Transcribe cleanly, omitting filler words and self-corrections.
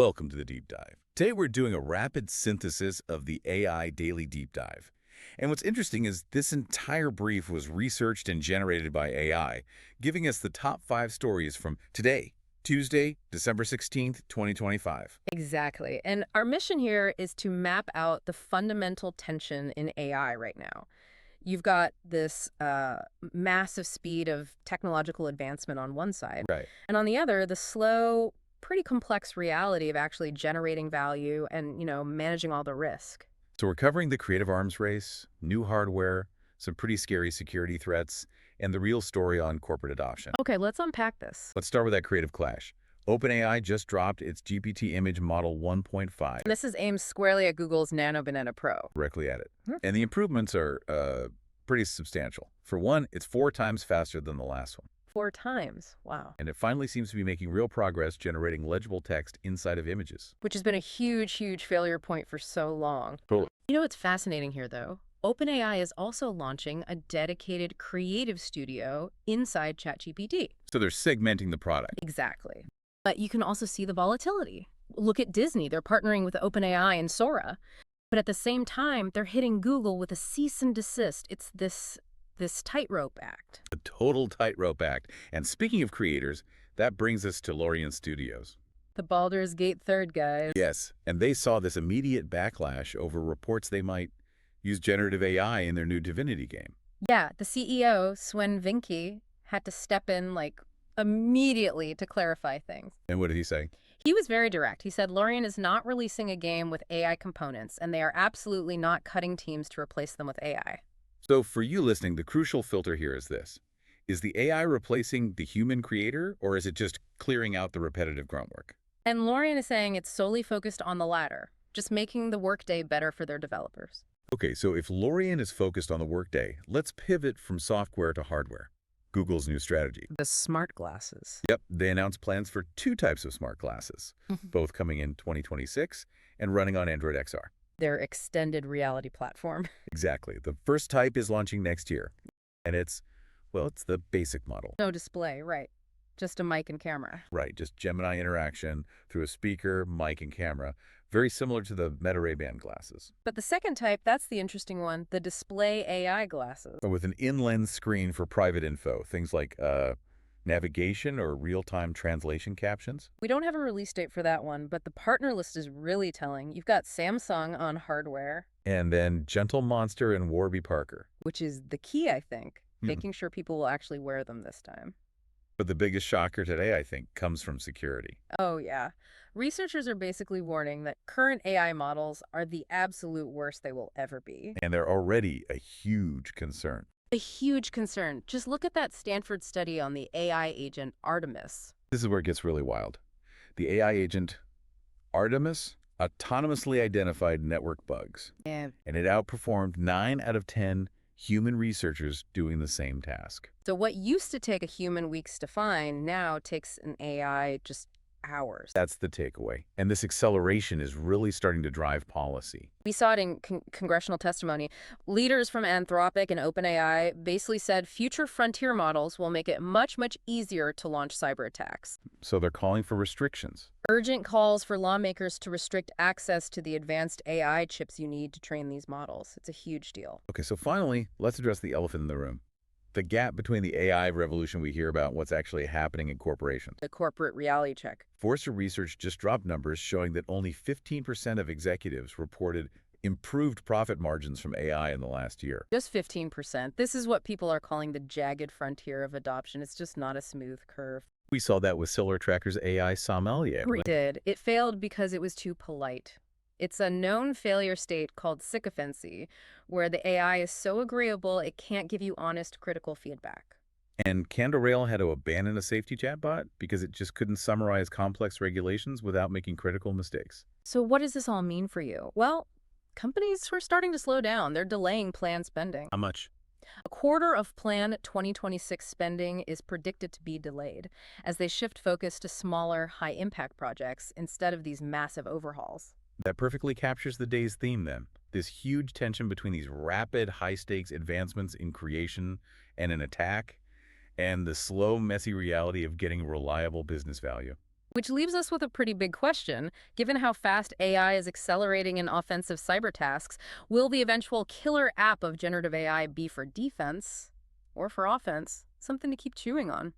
Welcome to the Deep Dive. Today we're doing a rapid synthesis of the AI Daily Deep Dive. And what's interesting is this entire brief was researched and generated by AI, giving us the top 5 stories from today, Tuesday, December 16th, 2025. Exactly. And our mission here is to map out the fundamental tension in AI right now. You've got this massive speed of technological advancement on one side, Right. and on the other, the slow, pretty complex reality of actually generating value and, managing all the risk. So we're covering the creative arms race, new hardware, some pretty scary security threats, and the real story on corporate adoption. Okay, let's unpack this. Let's start with that creative clash. OpenAI just dropped its GPT-Image Model 1.5. This is aimed squarely at Google's Nano Banana Pro. Directly at it. Hmm. And the improvements are pretty substantial. For one, it's 4 times faster than the last one. 4 times. Wow. And it finally seems to be making real progress generating legible text inside of images. Which has been a huge, huge failure point for so long. Totally. You know what's fascinating here, though? OpenAI is also launching a dedicated creative studio inside ChatGPT. So they're segmenting the product. Exactly. But you can also see the volatility. Look at Disney. They're partnering with OpenAI and Sora. But at the same time, they're hitting Google with a cease and desist. It's this tightrope act. A total tightrope act. And speaking of creators, that brings us to Larian Studios. The Baldur's Gate third guys. Yes, and they saw this immediate backlash over reports they might use generative AI in their new Divinity game. Yeah, the CEO, Swen Vincke, had to step in immediately to clarify things. And what did he say? He was very direct. He said Larian is not releasing a game with AI components, and they are absolutely not cutting teams to replace them with AI. So for you listening, the crucial filter here is this. Is the AI replacing the human creator, or is it just clearing out the repetitive grunt work? And Larian is saying it's solely focused on the latter, just making the workday better for their developers. Okay, so if Larian is focused on the workday, let's pivot from software to hardware. Google's new strategy. The smart glasses. Yep, they announced plans for 2 types of smart glasses, both coming in 2026 and running on Android XR. Their extended reality platform. Exactly. The first type is launching next year, and it's the basic model. No display, right. Just a mic and camera. Right, just Gemini interaction through a speaker, mic, and camera, very similar to the Meta Ray-Ban glasses. But the second type, that's the interesting one, the display AI glasses. With an in-lens screen for private info, things like navigation or real-time translation captions. We don't have a release date for that one, but the partner list is really telling. You've got Samsung on hardware. And then Gentle Monster and Warby Parker. Which is the key, I think, making sure people will actually wear them this time. But the biggest shocker today, I think, comes from security. Oh, yeah. Researchers are basically warning that current AI models are the absolute worst they will ever be. And they're already a huge concern. A huge concern. Just look at that Stanford study on the AI agent Artemis. This is where it gets really wild. The AI agent Artemis autonomously identified network bugs. And it outperformed 9 out of 10 human researchers doing the same task. so what used to take a human weeks to find now takes an AI just hours. That's the takeaway. And this acceleration is really starting to drive policy. We saw it in congressional testimony. Leaders from Anthropic and OpenAI basically said future frontier models will make it much, much easier to launch cyber attacks. So they're calling for restrictions. Urgent calls for lawmakers to restrict access to the advanced AI chips you need to train these models. It's a huge deal. Okay, so finally, let's address the elephant in the room. The gap between the AI revolution we hear about and what's actually happening in corporations. The corporate reality check. Forrester Research just dropped numbers showing that only 15% of executives reported improved profit margins from AI in the last year. Just 15%. This is what people are calling the jagged frontier of adoption. It's just not a smooth curve. We saw that with Solar Tracker's AI sommelier. We did. It failed because it was too polite. It's a known failure state called sycophancy, where the AI is so agreeable it can't give you honest, critical feedback. And CandleRail had to abandon a safety chatbot because it just couldn't summarize complex regulations without making critical mistakes. So what does this all mean for you? Well, companies are starting to slow down. They're delaying planned spending. How much? A quarter of planned 2026 spending is predicted to be delayed as they shift focus to smaller, high-impact projects instead of these massive overhauls. That perfectly captures the day's theme then. This huge tension between these rapid, high-stakes advancements in creation and an attack, and the slow, messy reality of getting reliable business value. Which leaves us with a pretty big question. Given how fast AI is accelerating in offensive cyber tasks, will the eventual killer app of generative AI be for defense or for offense? Something to keep chewing on.